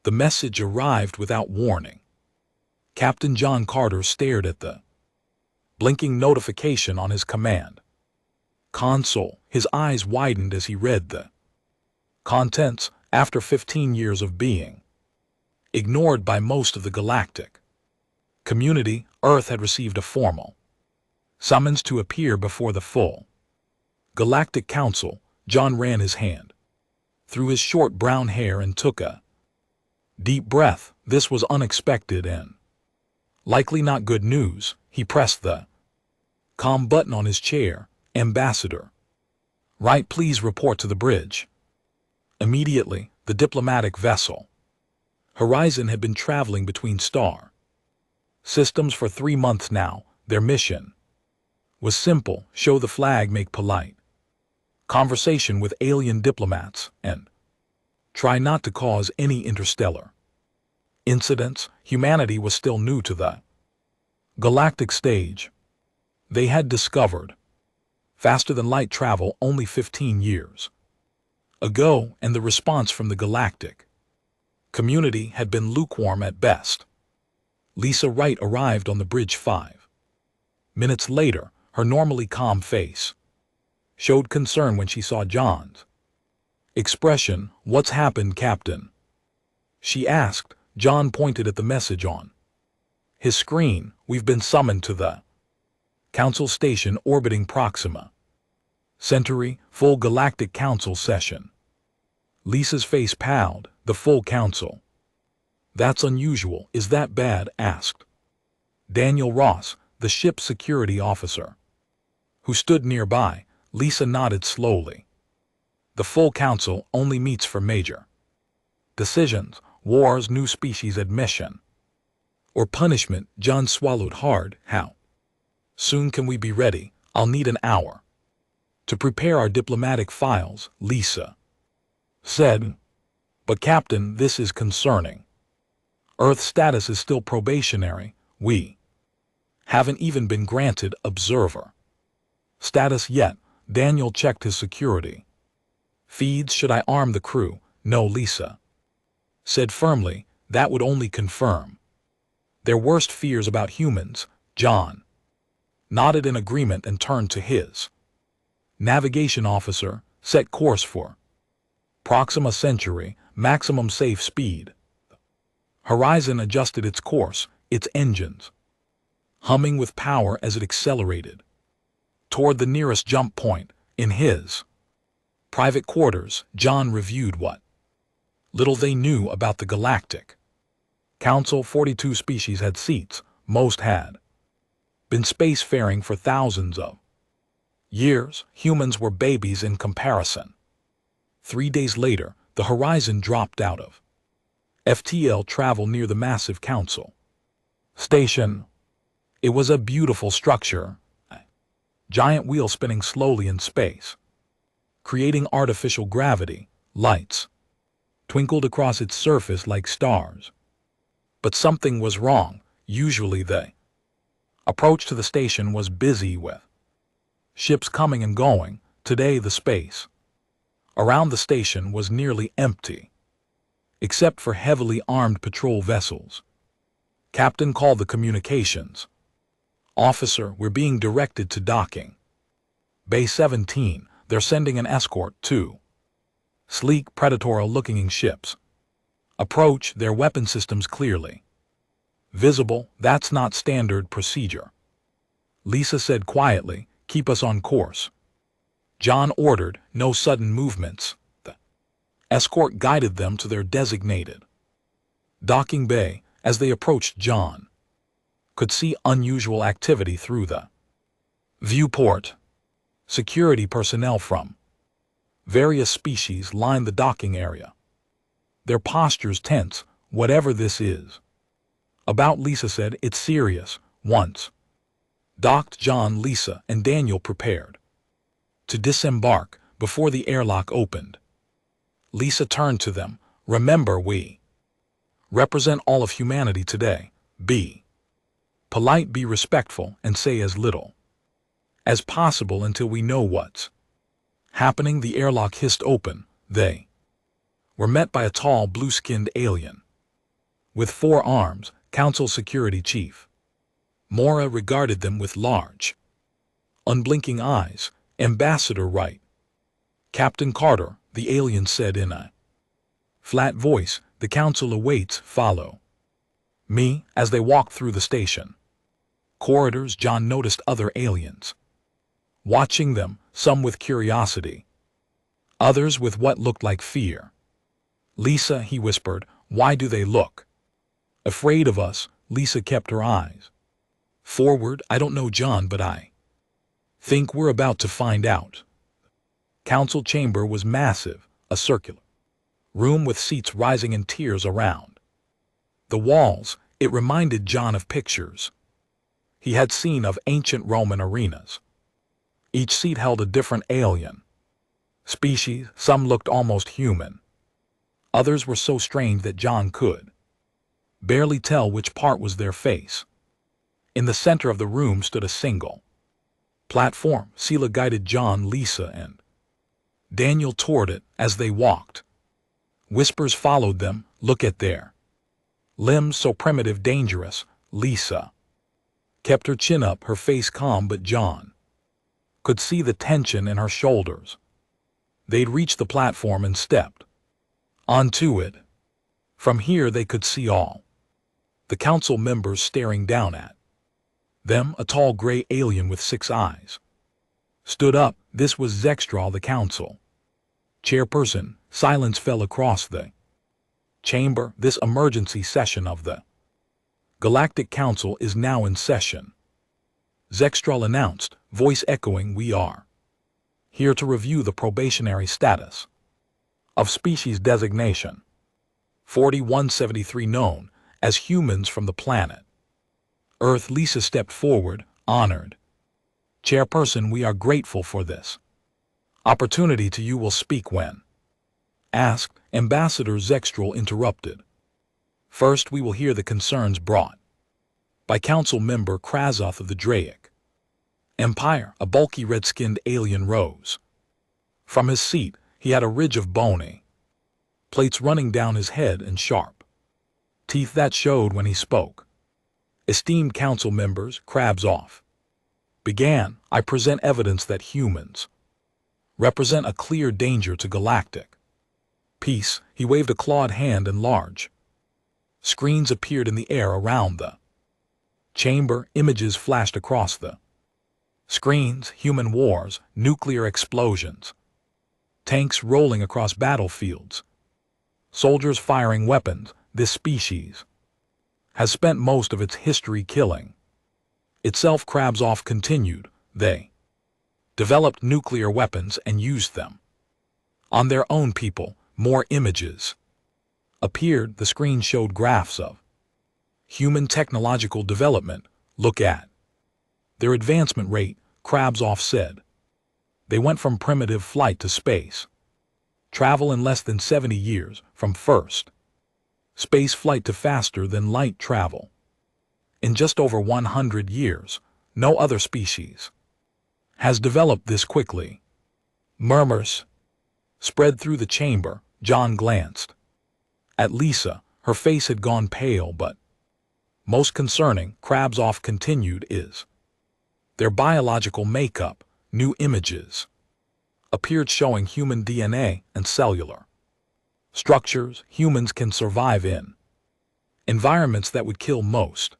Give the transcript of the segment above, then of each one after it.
The message arrived without warning. Captain John Carter stared at the blinking notification on his command console. His eyes widened as he read the contents. After 15 years of being ignored by most of the galactic community, Earth had received a formal summons to appear before the full Galactic Council. John ran his hand through his short brown hair and took a deep breath. This was unexpected and likely not good news. He pressed the calm button on his chair. Ambassador. Right, please report to the bridge. Immediately, the diplomatic vessel Horizon had been traveling between star systems for 3 months now. Their mission was simple: show the flag, make polite conversation with alien diplomats, and try not to cause any interstellar incidents. Humanity was still new to the galactic stage. They had discovered faster-than-light travel only 15 years ago, and the response from the galactic community had been lukewarm at best. Lisa Wright arrived on the bridge 5 minutes later. Her normally calm face showed concern when she saw John's expression. "What's happened, Captain?" she asked. John pointed at the message on his screen. "We've been summoned to the Council Station orbiting Proxima Centauri, full Galactic Council session." Lisa's face paled. "The full council? That's unusual. Is that bad?" asked Daniel Ross, the ship's security officer, who stood nearby. Lisa nodded slowly. "The full council only meets for major decisions, wars, new species admission, or punishment." John swallowed hard. "How soon can we be ready?" "I'll need an hour to prepare our diplomatic files," Lisa said. "But Captain, this is concerning. Earth's status is still probationary. We haven't even been granted observer status yet." Daniel checked his security feeds. "Should I arm the crew?" "No," Lisa said firmly. "That would only confirm their worst fears about humans." John nodded in agreement and turned to his navigation officer. "Set course for Proxima Centauri, maximum safe speed." Horizon adjusted its course, its engines humming with power as it accelerated toward the nearest jump point. In his private quarters, John reviewed what little they knew about the Galactic Council. 42 species had seats. Most had been spacefaring for thousands of years. Humans were babies in comparison. 3 days later, the Horizon dropped out of FTL travel near the massive council station. It was a beautiful structure, a giant wheel spinning slowly in space, creating artificial gravity. Lights twinkled across its surface like stars. But something was wrong. Usually the approach to the station was busy with ships coming and going. Today the space around the station was nearly empty, except for heavily armed patrol vessels. Captain called the communications officer. "We're being directed to docking Bay 17. They're sending an escort. 2 sleek, predatorial-looking ships approach, their weapon systems clearly visible." "That's not standard procedure," Lisa said quietly. "Keep us on course." John ordered. No sudden movements. The escort guided them to their designated docking bay. As they approached, John could see unusual activity through the viewport. Security personnel from various species lined the docking area, their postures tense. "Whatever this is about," Lisa said, "it's serious." Once docked, John, Lisa, and Daniel prepared to disembark. Before the airlock opened, Lisa turned to them. "Remember, we represent all of humanity today. Be polite, be respectful, and say as little as possible until we know what's happening." The airlock hissed open. They were met by a tall, blue-skinned alien with 4 arms, Council Security Chief. Mora regarded them with large, unblinking eyes. Ambassador Wright. Captain Carter, the alien said in a flat voice, the council awaits. Follow me. As they walked through the station corridors, John noticed other aliens, watching them, some with curiosity, others with what looked like fear. Lisa, he whispered, why do they look afraid of us? Lisa kept her eyes forward. I don't know, John, but I think we're about to find out. Council chamber was massive, a circular room with seats rising and tiers around the walls. It reminded John of pictures he had seen of ancient Roman arenas. Each seat held a different alien species. Some looked almost human. Others were so strange that John could barely tell which part was their face. In the center of the room stood a single platform. Sela guided John, Lisa, and Daniel toward it. As they walked, whispers followed them. Look at their limbs, so primitive, dangerous. Lisa kept her chin up, her face calm, but John could see the tension in her shoulders. They'd reached the platform and stepped onto it. From here they could see all the council members staring down at them. A tall gray alien with 6 eyes stood up. This was Zextral, the council chairperson. Silence fell across the chamber. This emergency session of the Galactic Council is now in session, Zextral announced, voice echoing. We are here to review the probationary status of species designation 4173, known as humans from the planet Earth. Lisa stepped forward. Honored chairperson, we are grateful for this opportunity. To you will speak when asked. Ambassador Zextral interrupted. First, we will hear the concerns brought by Council Member Krazoth of the Draic Empire. A bulky red-skinned alien rose from his seat. He had a ridge of bony plates running down his head and sharp teeth that showed when he spoke. Esteemed council members, Krazoth began, I present evidence that humans represent a clear danger to galactic peace. He waved a clawed hand and large screens appeared in the air around the chamber. Images flashed across the screens. Human wars, nuclear explosions, tanks rolling across battlefields, soldiers firing weapons. This species has spent most of its history killing itself. Krazoth continued. They developed nuclear weapons and used them on their own people. More images appeared. The screen showed graphs of human technological development. Look at their advancement rate, Krazoth said. They went from primitive flight to space travel in less than 70 years, from first space flight to faster than light travel in just over 100 years. No other species has developed this quickly. Murmurs spread through the chamber. John glanced at Lisa. Her face had gone pale, but most concerning, Krazoth continued, is their biological makeup. New images appeared showing human DNA and cellular structures. Humans can survive in environments that would kill most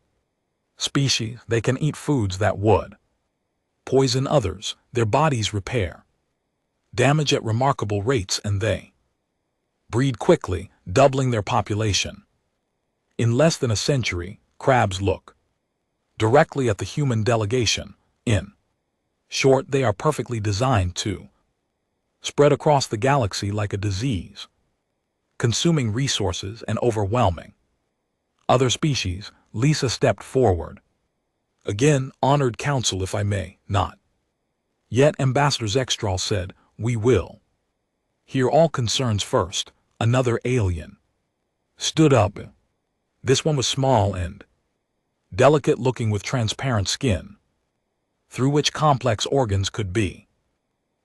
species. They can eat foods that would poison others. Their bodies repair damage at remarkable rates, and they breed quickly, doubling their population in less than a century. Krabs look directly at the human delegation. In short, they are perfectly designed to spread across the galaxy like a disease, consuming resources and overwhelming other species. Lisa stepped forward. Again, honored council, if I may. Not yet, Ambassador Zextral said. We will hear all concerns first. Another alien stood up. This one was small and delicate looking, with transparent skin through which complex organs could be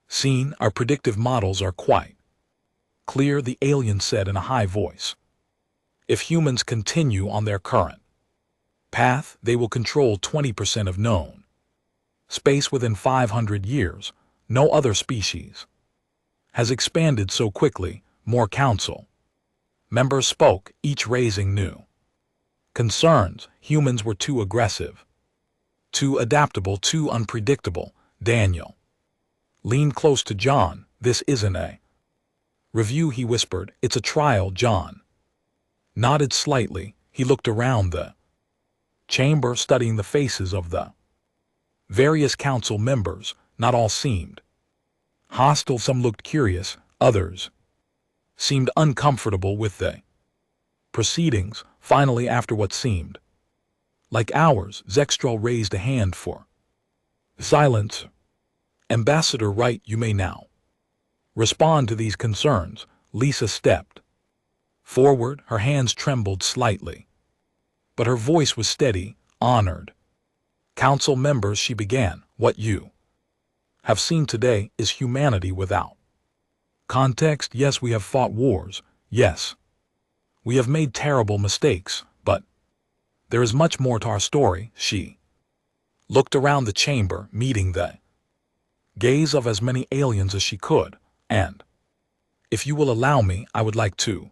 seen. Our predictive models are quite clear, the alien said in a high voice. If humans continue on their current path, they will control 20% of known space within 500 years. No other species has expanded so quickly. More council members spoke, each raising new concerns. Humans were too aggressive, too adaptable, too unpredictable. Daniel leaned close to John. This isn't a review, he whispered. It's a trial. John nodded slightly. He looked around the chamber, studying the faces of the various council members. Not all seemed hostile. Some looked curious. Others seemed uncomfortable with the proceedings. Finally, after what seemed like hours, Zextrel raised a hand for silence. Ambassador Wright, you may now respond to these concerns. Lisa stepped forward. Her hands trembled slightly, but her voice was steady. Honored council members, she began, what you have seen today is humanity without context. Yes, we have fought wars. Yes, we have made terrible mistakes, but there is much more to our story. She looked around the chamber, meeting the gaze of as many aliens as she could, and if you will allow me, I would like to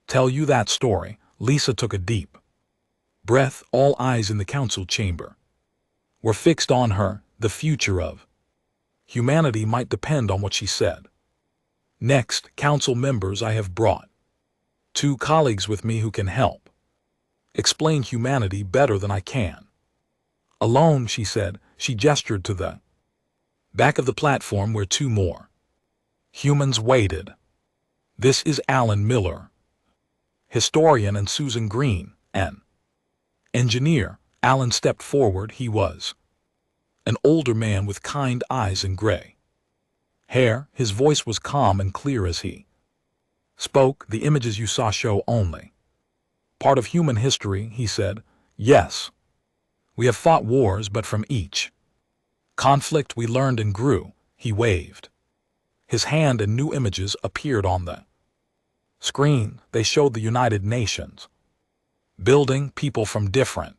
tell you that story. Lisa took a deep breath. All eyes in the council chamber were fixed on her. The future of humanity might depend on what she said. Next, council members, I have brought 2 colleagues with me who can help explain humanity better than I can alone, she said. She gestured to the back of the platform where 2 more humans waited. This is Alan Miller, historian, and Susan Green, an engineer. Alan stepped forward. He was an older man with kind eyes and gray hair. His voice was calm and clear as he spoke. The images you saw show only part of human history, he said. Yes, we have fought wars, but from each conflict we learned and grew. He waved his hand and new images appeared on the screen. They showed the United Nations building, people from different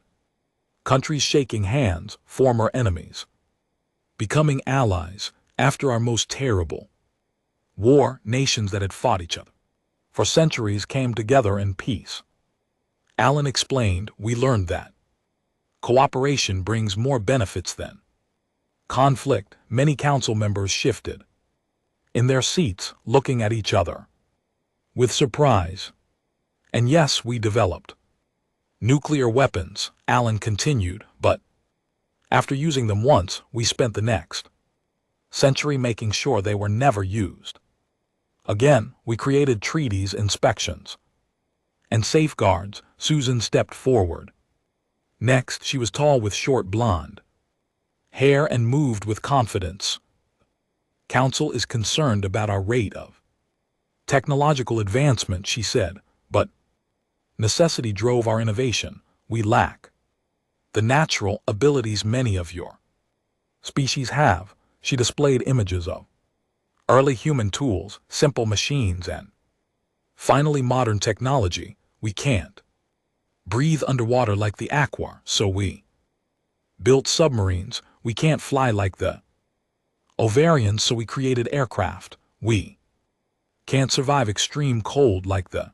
countries shaking hands, former enemies becoming allies. After our most terrible war, nations that had fought each other for centuries came together in peace. Alan explained, we learned that cooperation brings more benefits than conflict. Many council members shifted in their seats, looking at each other with surprise. And yes, we developed nuclear weapons, Alan continued, but after using them once, we spent the next century making sure they were never used again. We created treaties, inspections, and safeguards. Susan stepped forward. Next, she was tall with short blonde hair and moved with confidence. Council is concerned about our rate of technological advancement, she said, but necessity drove our innovation. We lack the natural abilities many of your species have. She displayed images of early human tools, simple machines, and finally modern technology. We can't breathe underwater like the aqua, so we built submarines. We can't fly like the ovarians, so we created aircraft. We can't survive extreme cold like the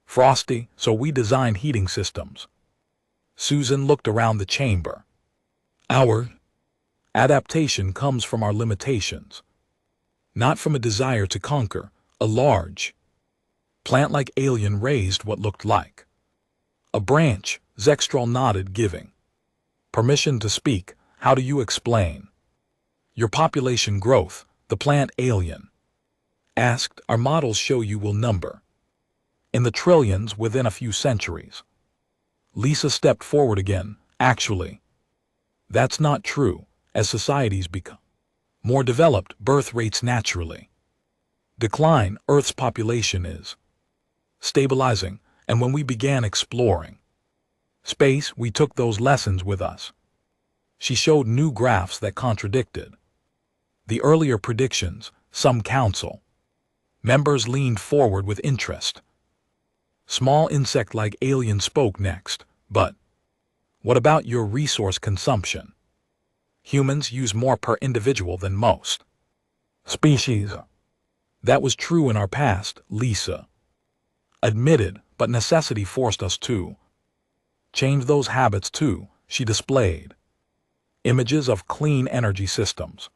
frosty, so we designed heating systems. Susan looked around the chamber. Our adaptation comes from our limitations, not from a desire to conquer. A large, plant-like alien raised what looked like a branch. Zextrel nodded, giving permission to speak. How do you explain your population growth? The plant alien asked. Our models show you will number in the trillions within a few centuries. Lisa stepped forward again. Actually, that's not true. As societies become more developed, birth rates naturally decline. Earth's population is stabilizing, and when we began exploring space, we took those lessons with us. She showed new graphs that contradicted the earlier predictions. Some council members leaned forward with interest. Small insect-like alien spoke next. But what about your resource consumption? Humans use more per individual than most species. That was true in our past, Lisa admitted, but necessity forced us to change those habits too. She displayed images of clean energy systems,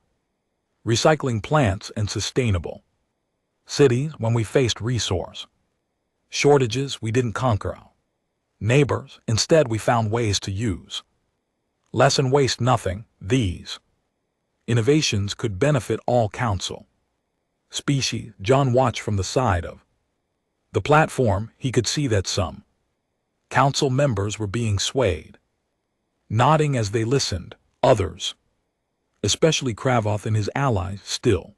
recycling plants, and sustainable cities. When we faced resource shortages, we didn't conquer our neighbors. Instead, we found ways to use less and waste nothing. These innovations could benefit all council species. John watched from the side of the platform. He could see that some council members were being swayed, nodding as they listened. Others, especially Kravoth and his allies, still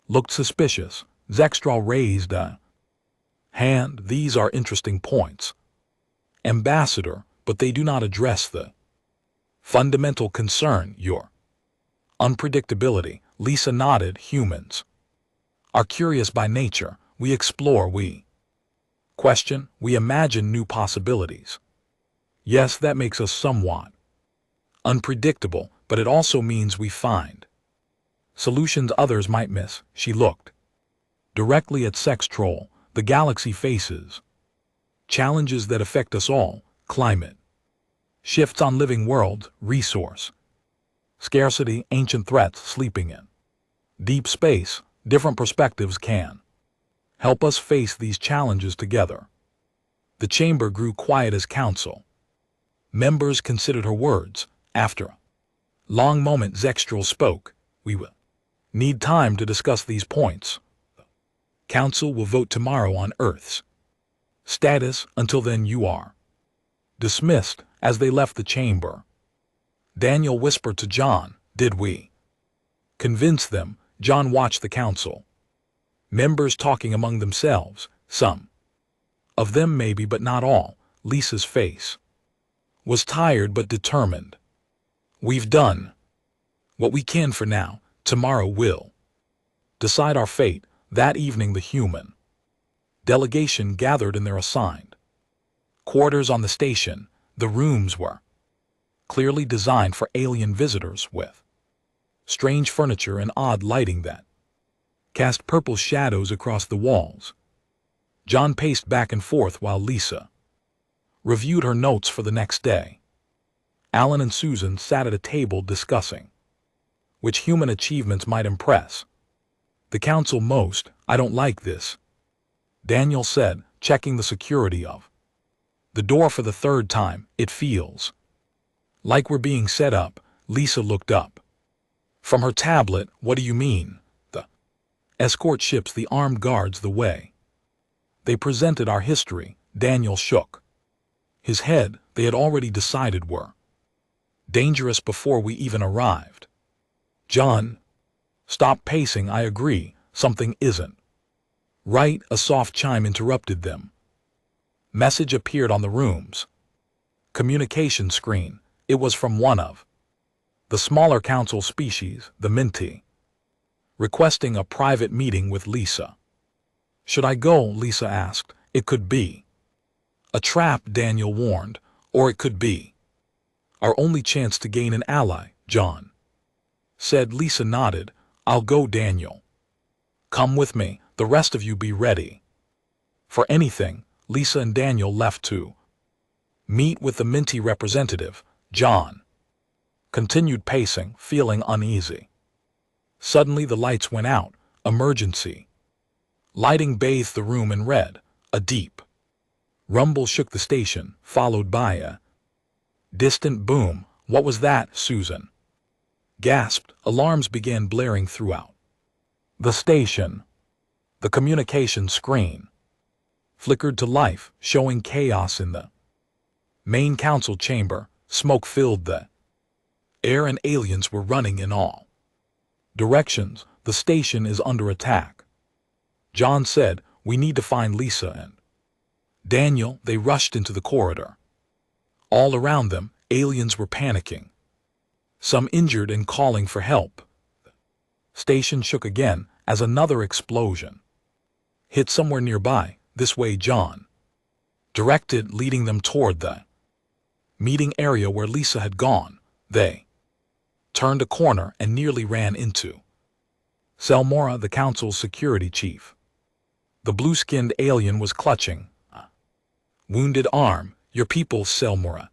looked suspicious. Zextral raised a hand. These are interesting points, Ambassador, but they do not address the fundamental concern, your unpredictability. Lisa nodded. Humans are curious by nature. We explore, we question, we imagine new possibilities. Yes, that makes us somewhat unpredictable, but it also means we find solutions others might miss. She looked directly at Sextrol. The galaxy faces challenges that affect us all: climate shifts on living worlds, resource scarcity, ancient threats sleeping in deep space. Different perspectives can help us face these challenges together. The chamber grew quiet as council members considered her words. After a long moment, Zextral spoke. We will need time to discuss these points. The council will vote tomorrow on Earth's status. Until then, you are dismissed. As they left the chamber, Daniel whispered to John, "Did we convince them?" John watched the council members talking among themselves. Some of them maybe, but not all. Lisa's face was tired but determined. "We've done what we can for now. Tomorrow will decide our fate." That evening, the human delegation gathered in their assigned quarters on the station. The rooms were clearly designed for alien visitors, with strange furniture and odd lighting that cast purple shadows across the walls. John paced back and forth while Lisa reviewed her notes for the next day. Alan and Susan sat at a table discussing which human achievements might impress the council most. "I don't like this," Daniel said, checking the security of the door for the third time. "It feels like we're being set up." Lisa looked up from her tablet. "What do you mean?" "The escort ships, the armed guards, the way they presented our history." Daniel shook his head. "They had already decided we're dangerous before we even arrived." John stopped pacing. "I agree. Something isn't right." A soft chime interrupted them. Message appeared on the room's communication screen. It was from one of the smaller council species, the Minty, requesting a private meeting with Lisa. "Should I go?" Lisa asked. "It could be a trap," Daniel warned, "or it could be our only chance to gain an ally," John said. Lisa nodded. "I'll go." Daniel, "Come with me. The rest of you be ready for anything." Lisa and Daniel left to meet with the Minty representative. John continued pacing, feeling uneasy. Suddenly the lights went out. Emergency lighting bathed the room in red. A deep rumble shook the station, followed by a distant boom. "What was that?" Susan gasped. Alarms began blaring throughout the station. The communication screen flickered to life, showing chaos in the main council chamber. Smoke filled the air and aliens were running in all directions. "The station is under attack," John said. "We need to find Lisa and Daniel." They rushed into the corridor. All around them, aliens were panicking, some injured and calling for help. The station shook again as another explosion hit somewhere nearby. "This way, John directed, leading them toward the meeting area where Lisa had gone. They turned a corner and nearly ran into Selmora, the council's security chief. The blue-skinned alien was clutching a wounded arm. Your people, Selmora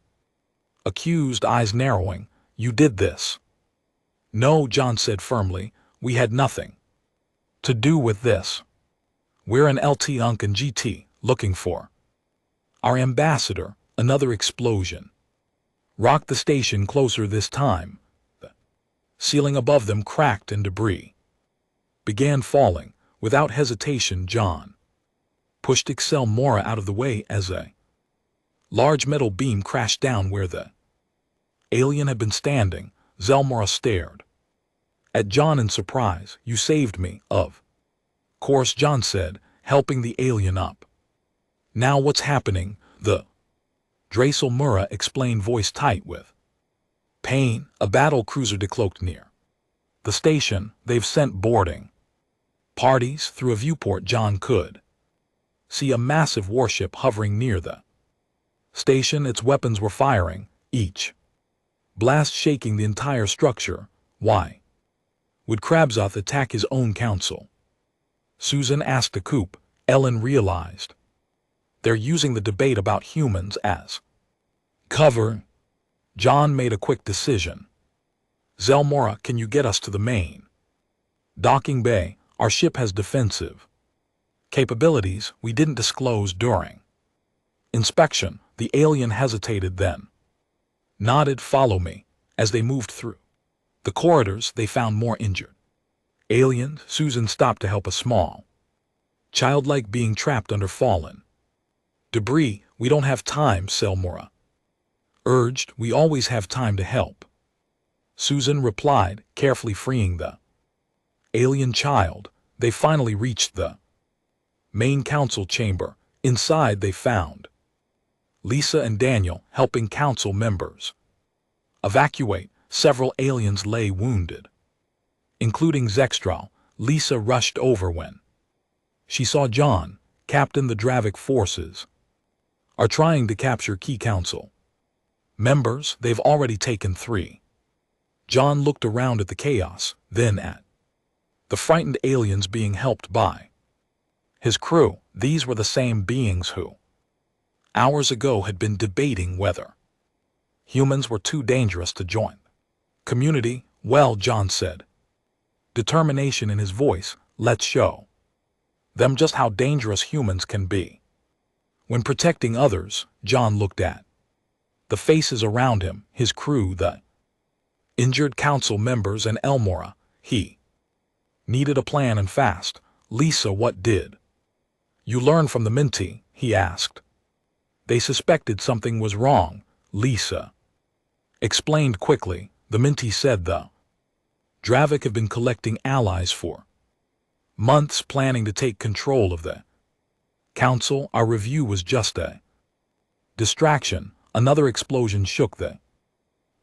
accused, eyes narrowing. You did this. No, John said firmly. We had nothing to do with this. We're an LT Unk and GT looking for our ambassador. Another explosion rocked the station closer this time. The ceiling above them cracked and debris began falling. Without hesitation, John pushed Selmora out of the way as a large metal beam crashed down where the alien had been standing. Selmora stared at John in surprise. You saved me. Of course, John said, helping the alien up. Now what's happening? The Selmora explained, voice tight with pain. A battle cruiser decloaked near the station. They've sent boarding parties. Through a viewport, John could see a massive warship hovering near the station. Its weapons were firing, each blast shaking the entire structure. Why would Krabzoth attack his own council? Susan asked a coop. Ellen realized they're using the debate about humans as cover. John made a quick decision. Selmora, can you get us to the main docking bay? Our ship has defensive capabilities we didn't disclose during inspection. The alien hesitated, then nodded. Follow me. As they moved through the corridors, they found more injured aliens. Susan stopped to help a small childlike being trapped under fallen debris. We don't have time, Selmora urged. We always have time to help, Susan replied, carefully freeing the alien child. They finally reached the main council chamber. Inside they found Lisa and Daniel helping council members evacuate. Several aliens lay wounded, including Zextral. Lisa rushed over when she saw John. Captain, the Dravic forces are trying to capture key council members. They've already taken 3. John looked around at the chaos, then at the frightened aliens being helped by his crew. These were the same beings who hours ago had been debating whether humans were too dangerous to join community. Well, John said, determination in his voice, let's show them just how dangerous humans can be when protecting others. John looked at the faces around him, his crew, the injured council members, and Elmora. He needed a plan, and fast. Lisa, what did you learn from the Minty? He asked. They suspected something was wrong, Lisa explained quickly. The Minty said the Dravic have been collecting allies for months, planning to take control of the council. Our review was just a distraction. Another explosion shook the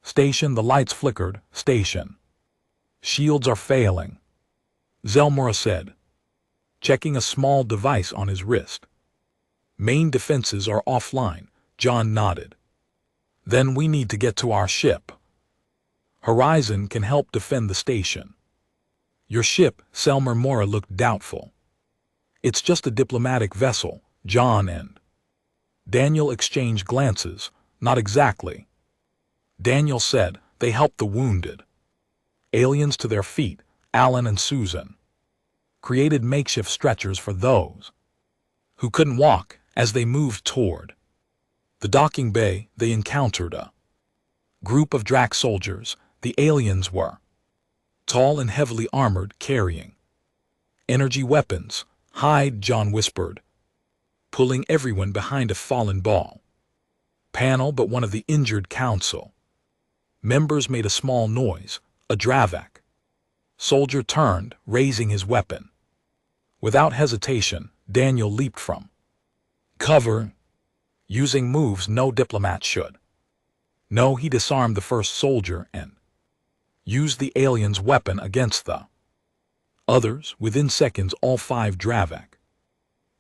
station. The lights flickered. Station shields are failing, Selmora said, checking a small device on his wrist. Main defenses are offline. John nodded. Then we need to get to our ship. Horizon can help defend the station. Your ship? Selmora looked doubtful. It's just a diplomatic vessel. John and Daniel exchanged glances. Not exactly, Daniel said. They helped the wounded aliens to their feet. Alan and Susan created makeshift stretchers for those who couldn't walk. As they moved toward the docking bay, they encountered a group of Drac soldiers. The aliens were tall and heavily armored, carrying energy weapons. Hide, John whispered, pulling everyone behind a fallen ball panel. But one of the injured council members made a small noise. A Dravic soldier turned, raising his weapon. Without hesitation, Daniel leaped from cover, using moves no diplomat should. No, he disarmed the first soldier and used the alien's weapon against the others. Within seconds, all 5 Dravic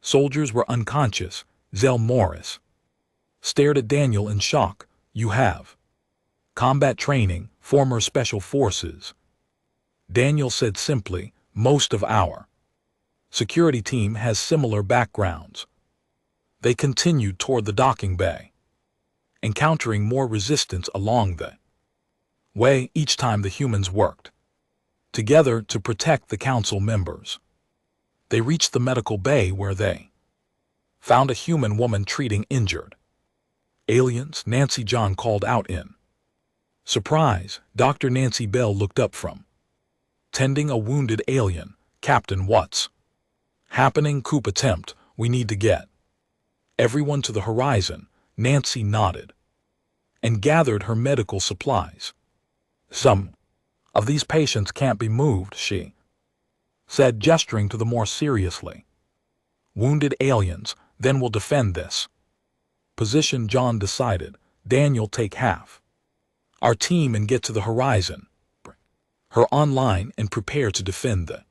soldiers were unconscious. Selmora stared at Daniel in shock. You have combat training, former special forces. Daniel said simply, most of our security team has similar backgrounds. They continued toward the docking bay, encountering more resistance along the way each time the humans worked together to protect the council members. They reached the medical bay where they found a human woman treating injured aliens. Nancy John called out in surprise. Dr. Nancy Bell looked up from tending a wounded alien. Captain, what's happening? Coup attempt. We need to get everyone to the horizon. Nancy nodded and gathered her medical supplies. Some of these patients can't be moved, she said, gesturing to the more seriously wounded aliens. Then we'll defend this position. John decided. Daniel, take half our team and get to the horizon. Bring her online and prepare to defend the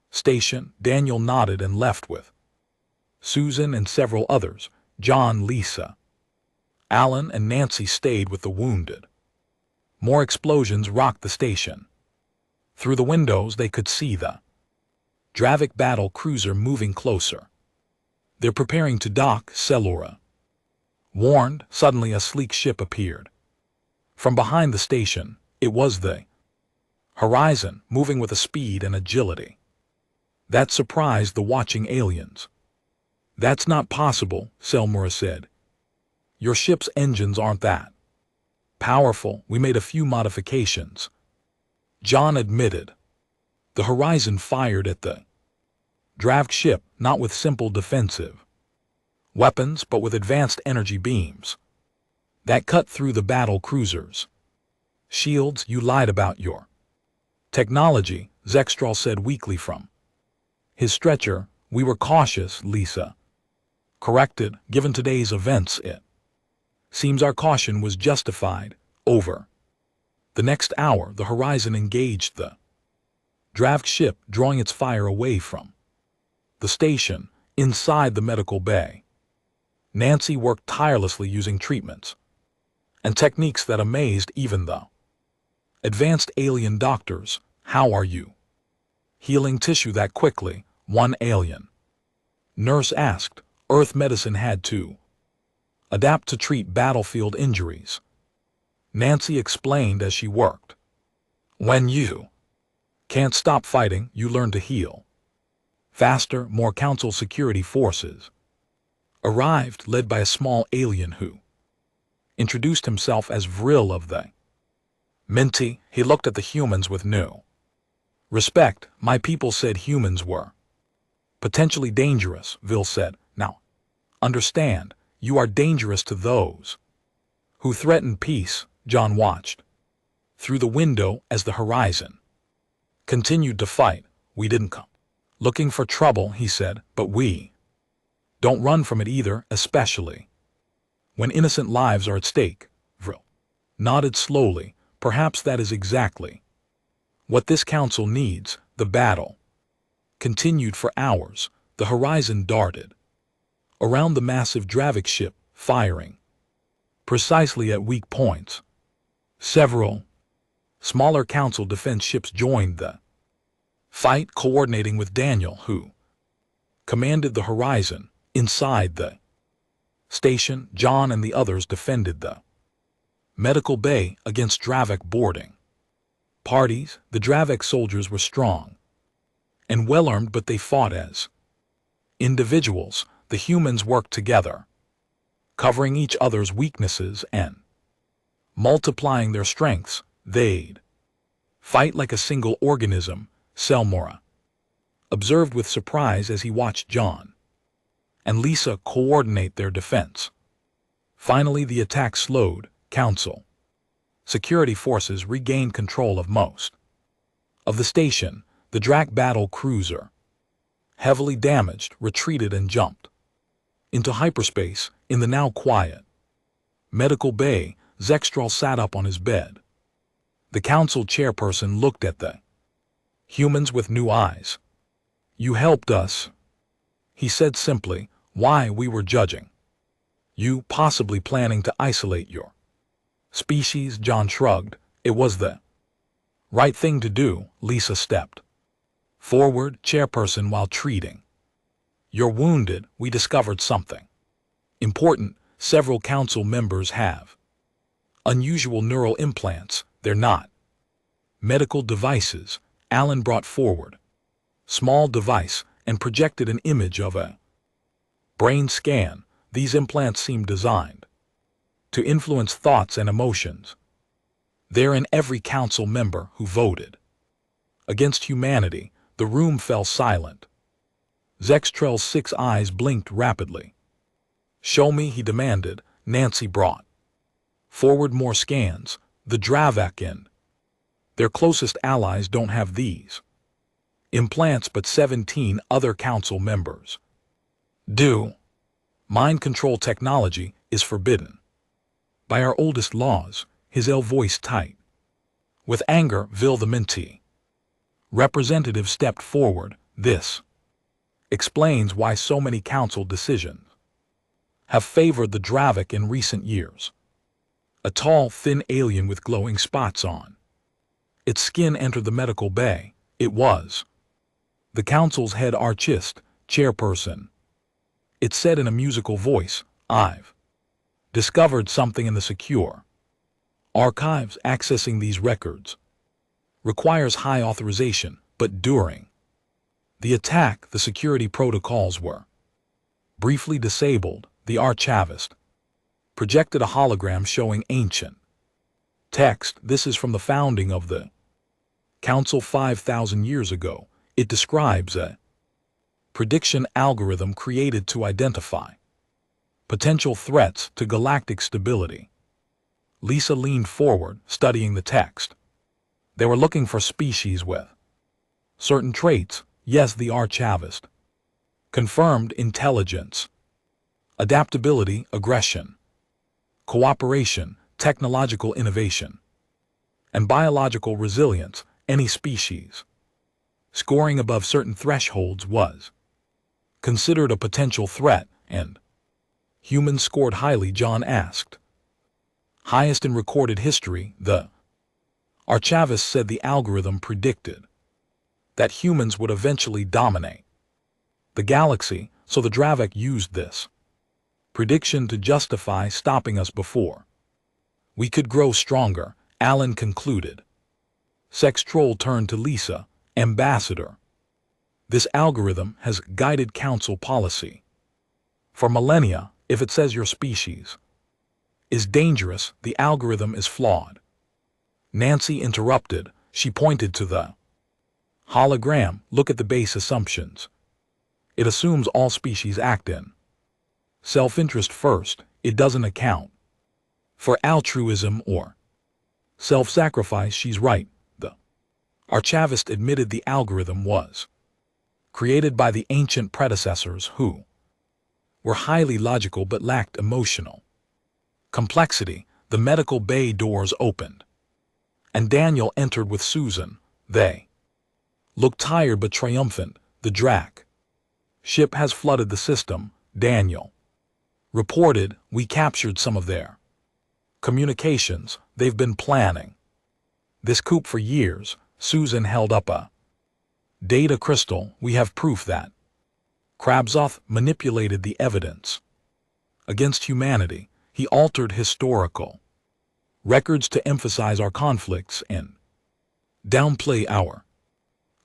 station. Daniel nodded and left with Susan and several others. John, Lisa, Alan, and Nancy stayed with the wounded. More explosions rocked the station. Through the windows they could see the Galactic battle cruiser moving closer. They're preparing to dock, Selora warned. Suddenly a sleek ship appeared from behind the station. It was the Horizon, moving with a speed and agility that surprised the watching aliens. That's not possible, Selmora said. Your ship's engines aren't that powerful. We made a few modifications, John admitted. The Horizon fired at the Galactic ship, not with simple defensive weapons, but with advanced energy beams that cut through the battle cruisers' shields. You lied about your technology, Zextral said weakly from his stretcher. We were cautious, Lisa corrected. Given today's events, it seems our caution was justified. Over the next hour, the Horizon engaged the Galactic ship, drawing its fire away from the station. Inside the medical bay, Nancy worked tirelessly, using treatments and techniques that amazed even the advanced alien doctors. How are you healing tissue that quickly? One alien nurse asked. Earth medicine had to adapt to treat battlefield injuries, Nancy explained as she worked. When you can't stop fighting, you learn to heal faster. More council security forces arrived, led by a small alien who introduced himself as Vril of the Minty. He looked at the humans with new respect. My people said humans were potentially dangerous, Vril said. Now, understand, you are dangerous to those who threaten peace. John watched through the window as the Horizon continued to fight. We didn't come looking for trouble, he said, but we don't run from it either, especially when innocent lives are at stake. Vril nodded slowly. Perhaps that is exactly what this council needs. The battle continued for hours. The Horizon darted around the massive Galactic ship, firing precisely at weak points. Several smaller council defense ships joined the fight, coordinating with Daniel, who commanded the Horizon. Inside the station, John and the others defended the medical bay against Galactic boarding parties. The Galactic soldiers were strong and well-armed, but they fought as individuals. The humans worked together, covering each other's weaknesses and multiplying their strengths. They'd fight like a single organism, Selmora observed with surprise as he watched John and Lisa coordinate their defense. Finally, the attack slowed. Council security forces regained control of most of the station. The Galactic battle cruiser, heavily damaged, retreated and jumped into hyperspace. In the now quiet medical bay, Zextral sat up on his bed. The council chairperson looked at the humans with new eyes. You helped us, he said simply. Why? We were judging You possibly planning to isolate your species? John shrugged. It was the right thing to do. Lisa stepped forward, chairperson, while treating. You're wounded. We discovered something important. Several council members have unusual neural implants. They're not medical devices. Alan brought forward small device and projected an image of a brain scan. These implants seem designed to influence thoughts and emotions. They're in every council member who voted against humanity. The room fell silent. Zextrel's 6 eyes blinked rapidly. Show me, he demanded. Nancy brought forward more scans. The Dravak and their closest allies don't have these implants, but 17 other council members do. Mind control technology is forbidden by our oldest laws. His voice tight with anger. Vil the Minty representative stepped forward. This explains why so many council decisions have favored the Dravak in recent years. A tall, thin alien with glowing spots on its skin entered the medical bay. It was the council's head archist, chairperson. It said in a musical voice, I've discovered something in the secure archives. Accessing these records requires high authorization, but during the attack, the security protocols were briefly disabled. The archivist projected a hologram showing ancient text. This is from the founding of the council 5,000 years ago. It describes a prediction algorithm created to identify potential threats to galactic stability. Lisa leaned forward, studying the text. They were looking for species with certain traits. Yes, the archivist confirmed. Intelligence, adaptability, aggression, cooperation, technological innovation, and biological resilience. Any species scoring above certain thresholds was considered a potential threat, and humans scored highly. John asked. Highest in recorded history. The archivist said the algorithm predicted that humans would eventually dominate the galaxy, so the Dravak used this prediction to justify stopping us before we could grow stronger. Alan concluded. Sextrol turned to Lisa. Ambassador, this algorithm has guided council policy for millennia. If it says your species is dangerous, the algorithm is flawed. Nancy interrupted. She pointed to the hologram. Look at the base assumptions. It assumes all species act in self-interest first. It doesn't account for altruism or self-sacrifice. She's right. The archivist admitted the algorithm was created by the ancient predecessors who were highly logical but lacked emotional complexity. The medical bay doors opened, and Daniel entered with Susan. They looked tired but triumphant. The Drac ship has flooded the system, Daniel reported. We captured some of their communications. They've been planning this coup for years. Susan held up a data crystal. We have proof that Krabzoth manipulated the evidence against humanity. He altered historical records to emphasize our conflicts and downplay our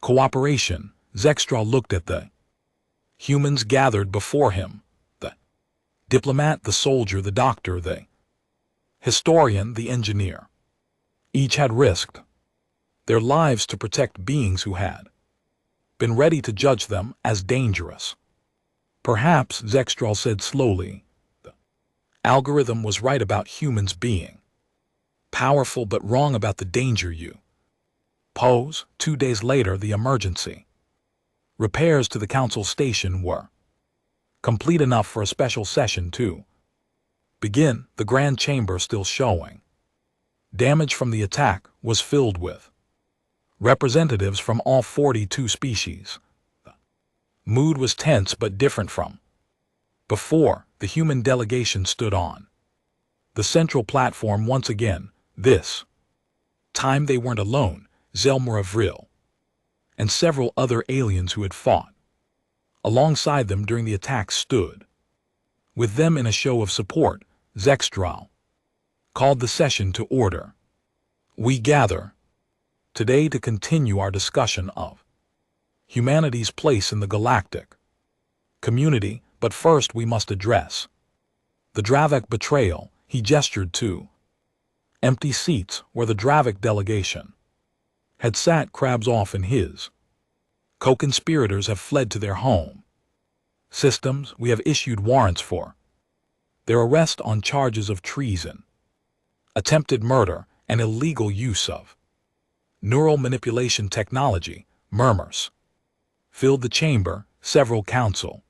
cooperation. Zextra looked at the humans gathered before him. The diplomat, the soldier, the doctor, the historian, the engineer. Each had risked their lives to protect beings who had been ready to judge them as dangerous. Perhaps, Zextral said slowly, the algorithm was right about humans being powerful but wrong about the danger you pose. 2 days later, the emergency repairs to the council station were complete enough for a special session to begin. The grand chamber, still showing damage from the attack, was filled with representatives from all 42 species. The mood was tense but different from before. The human delegation stood on the central platform once again. This time they weren't alone. Zelmura Vril and several other aliens who had fought alongside them during the attack stood with them in a show of support. Zextral called the session to order. We gather today to continue our discussion of humanity's place in the galactic community, but first we must address the Dravik betrayal. He gestured to empty seats where the Dravik delegation had sat. Crabs off in his co-conspirators have fled to their home systems. We have issued warrants for their arrest on charges of treason, attempted murder, and illegal use of neural manipulation technology. Murmurs filled the chamber. Several council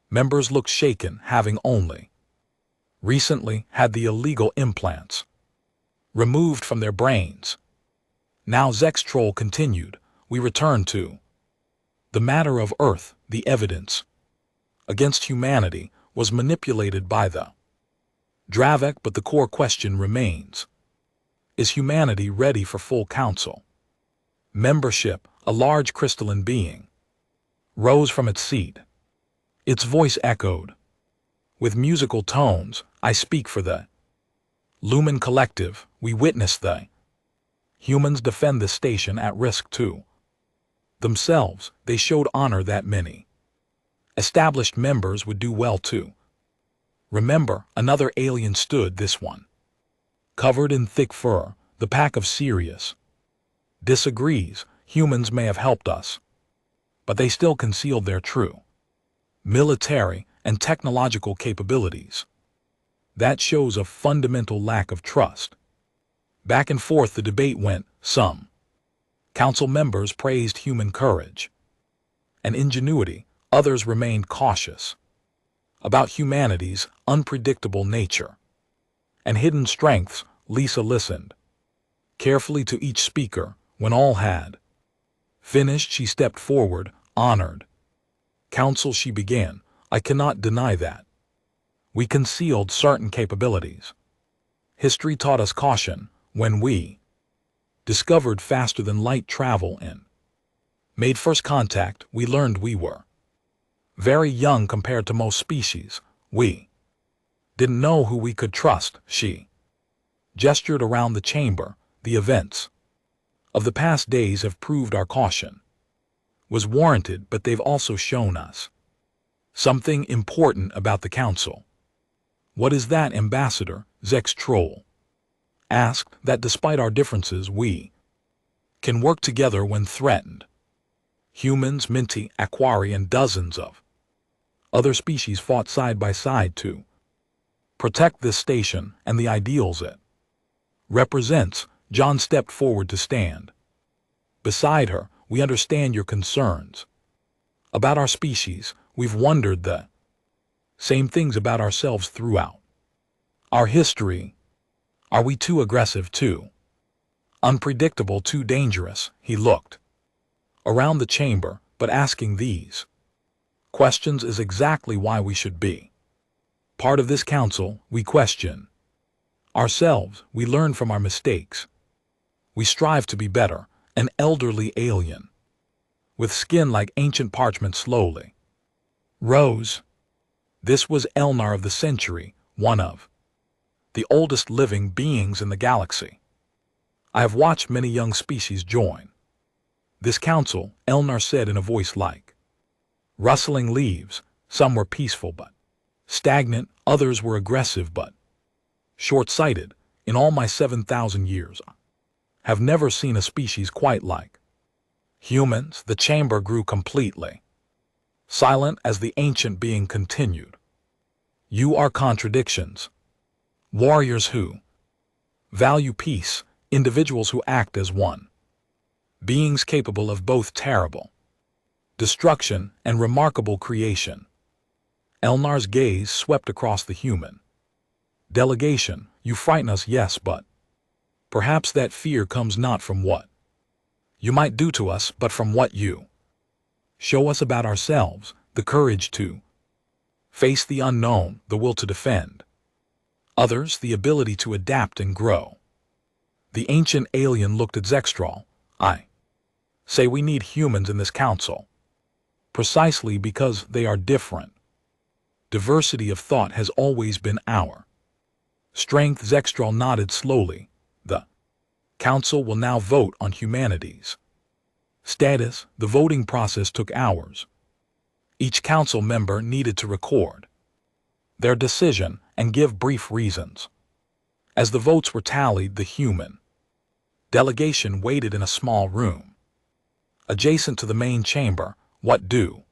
members looked shaken, having only recently had the illegal implants removed from their brains. Now Zextrol continued, we return to the matter of Earth. The evidence against humanity was manipulated by the Dravik, but the core question remains. Is humanity ready for full council membership? A large crystalline being rose from its seat. Its voice echoed with musical tones. I speak for the Lumen Collective. We witness the humans defend this station at risk to themselves. They showed honor that many established members would do well to remember. Another alien stood, this one covered in thick fur. The pack of Sirius disagrees. Humans may have helped us, but they still concealed their true military and technological capabilities. That shows a fundamental lack of trust. Back and forth the debate went. Some council members praised human courage and ingenuity. Others remained cautious about humanity's unpredictable nature and hidden strengths. Lisa listened carefully to each speaker. When all had finished, she stepped forward. Honored council, she began, I cannot deny that we concealed certain capabilities. History taught us caution. When we discovered faster than light travel and made first contact, we learned we were very young compared to most species. We didn't know who we could trust. She gestured around the chamber. The events of the past days have proved our caution was warranted, but they've also shown us something important about the council. What is that, Ambassador? Zextrol asked. That despite our differences, we can work together when threatened. Humans, Minty, Aquari, and dozens of other species fought side by side to protect this station and the ideals it represents. John stepped forward to stand beside her. We understand your concerns about our species. We've wondered the same things about ourselves throughout our history. Are we too aggressive, too unpredictable, too dangerous? He looked around the chamber, but asking these questions is exactly why we should be part of this council. We question ourselves. We learn from our mistakes. We strive to be better. An elderly alien with skin like ancient parchment slowly rose. This was Elnar of the Century, one of the oldest living beings in the galaxy. I have watched many young species join this council, Elnar said in a voice like rustling leaves. Some were peaceful but stagnant, others were aggressive but short-sighted. In all my 7,000 years, I have never seen a species quite like humans. The chamber grew completely silent as the ancient being continued. You are contradictions. Warriors who value peace, individuals who act as one, beings capable of both terrible destruction and remarkable creation. Elnar's gaze swept across the human delegation. You frighten us, yes, but perhaps that fear comes not from what you might do to us, but from what you show us about ourselves, the courage to face the unknown, the will to defend. Others, the ability to adapt and grow. The ancient alien looked at Zextral. I say we need humans in this council. Precisely because they are different. Diversity of thought has always been our strength. Zextral nodded slowly. The council will now vote on humanity's status. The voting process took hours. Each council member needed to record their decision and give brief reasons. As the votes were tallied, the human delegation waited in a small room adjacent to the main chamber. What do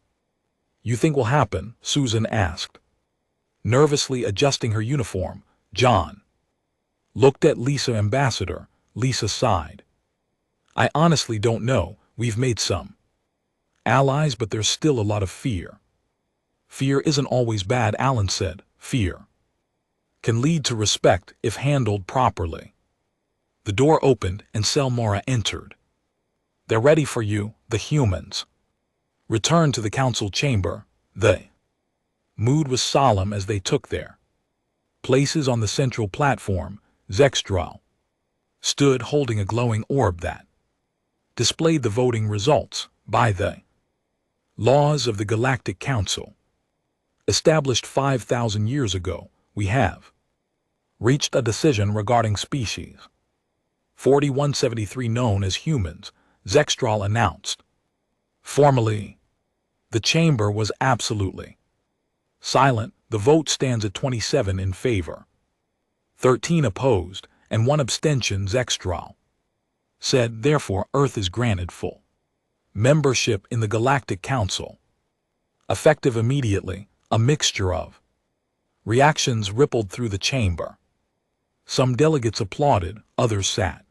you think will happen? Susan asked, nervously adjusting her uniform. John looked at Lisa. Ambassador. Lisa sighed. I honestly don't know. We've made some allies, but there's still a lot of fear. Fear isn't always bad, Alan said. Fear can lead to respect if handled properly. The door opened and Selmora entered. They're ready for you. The humans returned to the council chamber. The mood was solemn as they took their places on the central platform. Zextral stood holding a glowing orb that displayed the voting results. By the laws of the Galactic Council, established 5,000 years ago, we have reached a decision regarding species 4173 known as humans, Zextral announced. Formally, the chamber was absolutely silent. The vote stands at 27 in favor, 13 opposed, and 1 abstention. Zextral said, therefore, Earth is granted full membership in the Galactic Council. Effective immediately. A mixture of reactions rippled through the chamber. Some delegates applauded, others sat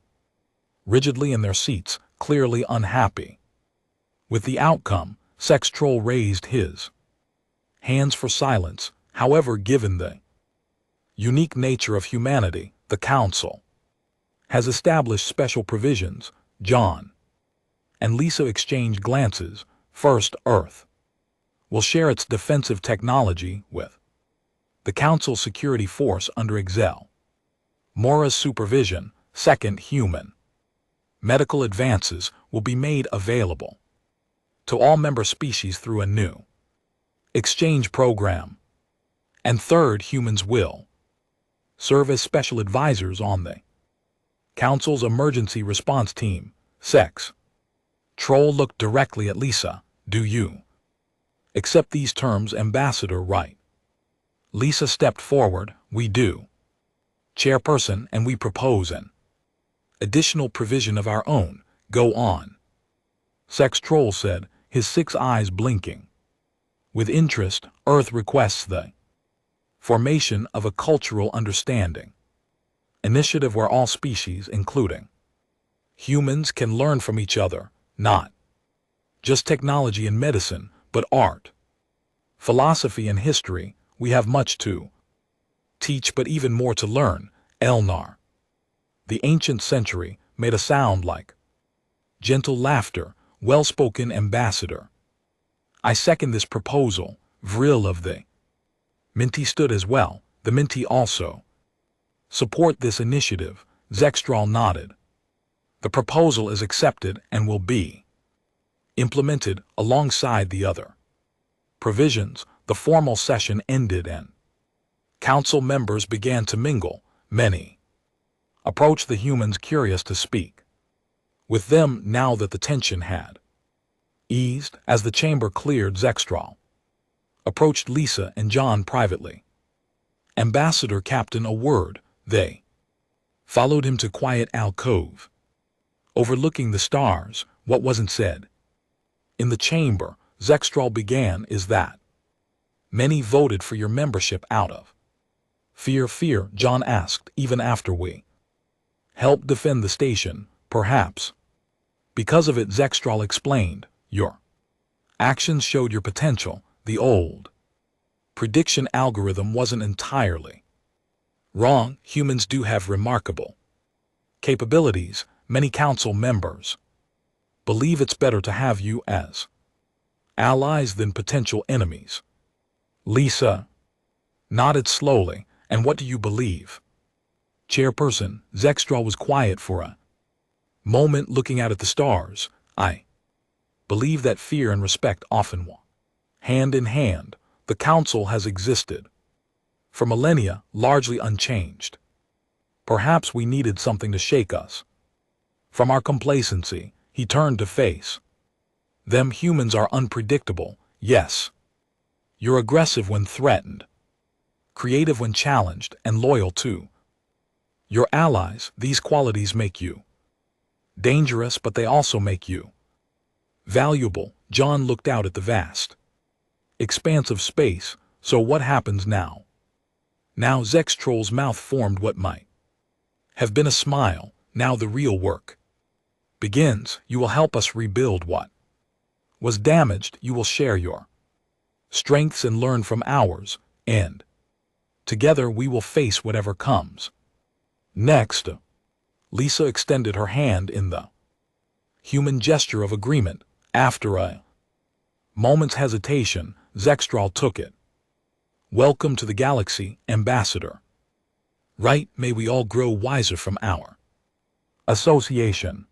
rigidly in their seats, clearly unhappy with the outcome. Zextral raised his hands for silence. However, given the unique nature of humanity, the Council has established special provisions. John and Lisa exchanged glances. First, Earth will share its defensive technology with the Council Security Force under Excel Mora's supervision. Second, human medical advances will be made available to all member species through a new exchange program. And third, humans will serve as special advisors on the Council's emergency response team. Zextral looked directly at Lisa. Do you accept these terms, Ambassador Wright? Lisa stepped forward. We do, Chairperson, and we propose an additional provision of our own. Go on, Zextral said, his 6 eyes blinking with interest. Earth requests the formation of a cultural understanding initiative where all species, including humans, can learn from each other, not just technology and medicine, but art, philosophy, and history. We have much to teach, but even more to learn. Elnar, the ancient century, made a sound like gentle laughter. Well-spoken, Ambassador. I second this proposal. Vril of the Minty stood as well. The Minty also support this initiative. Zextral nodded. The proposal is accepted and will be implemented alongside the other provisions. The formal session ended and council members began to mingle. Many approached the humans, curious to speak with them now that the tension had eased. As the chamber cleared, Zextral approached Lisa and John privately. Ambassador, Captain, a word. They followed him to quiet alcove overlooking the stars. What wasn't said in the chamber, Zextral began, is that many voted for your membership out of fear. John asked, even after we helped defend the station, perhaps because of it. Zextral explained, your actions showed your potential. The old prediction algorithm wasn't entirely wrong. Humans do have remarkable capabilities. Many council members believe it's better to have you as allies than potential enemies. Lisa nodded slowly. And what do you believe? Chairperson Zextra was quiet for a moment, looking out at the stars. I believe that fear and respect often walk hand in hand. The council has existed for millennia, largely unchanged. Perhaps we needed something to shake us from our complacency. He turned to face them. Humans are unpredictable, yes. You're aggressive when threatened, creative when challenged, and loyal too. Your allies, these qualities make you dangerous, but they also make you valuable. John looked out at the vast expanse of space. So what happens now? Now Zextrol's mouth formed what might have been a smile. Now the real work begins. You will help us rebuild what was damaged. You will share your strengths and learn from ours, and together we will face whatever comes. Next, Lisa extended her hand in the human gesture of agreement. After a moment's hesitation, Zextral took it. Welcome to the galaxy, Ambassador. Right, may we all grow wiser from our association.